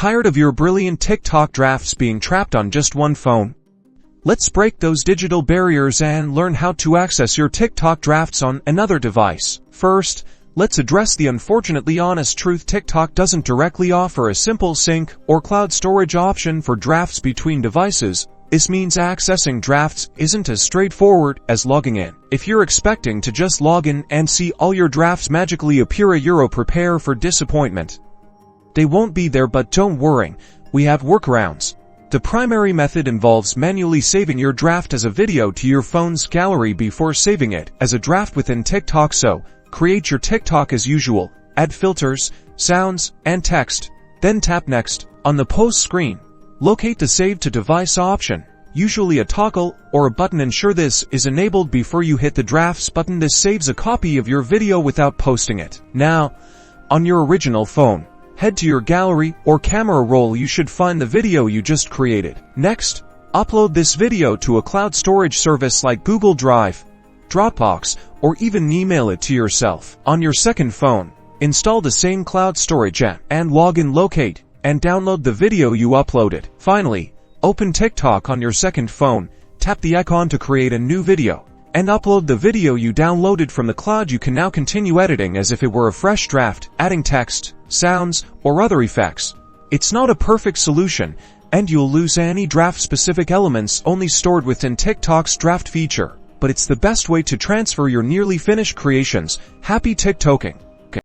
Tired of your brilliant TikTok drafts being trapped on just one phone? Let's break those digital barriers and learn how to access your TikTok drafts on another device. First, let's address the unfortunately honest truth: TikTok doesn't directly offer a simple sync or cloud storage option for drafts between devices. This means accessing drafts isn't as straightforward as logging in. If you're expecting to just log in and see all your drafts magically appear, prepare for disappointment. They won't be there, but don't worry, we have workarounds. The primary method involves manually saving your draft as a video to your phone's gallery before saving it as a draft within TikTok. So, create your TikTok as usual, add filters, sounds, and text, then tap Next. On the post screen, locate the Save to Device option, usually a toggle or a button. Ensure this is enabled before you hit the Drafts button. This saves a copy of your video without posting it. Now, on your original phone, head to your gallery or camera roll. You should find the video you just created. Next, upload this video to a cloud storage service like Google Drive, Dropbox, or even email it to yourself. On your second phone, install the same cloud storage app and log in, locate, and download the video you uploaded. Finally, open TikTok on your second phone, tap the icon to create a new video, and upload the video you downloaded from the cloud. You can now continue editing as if it were a fresh draft, adding text, sounds, or other effects. It's not a perfect solution, and you'll lose any draft-specific elements only stored within TikTok's draft feature, but it's the best way to transfer your nearly finished creations. Happy TikToking!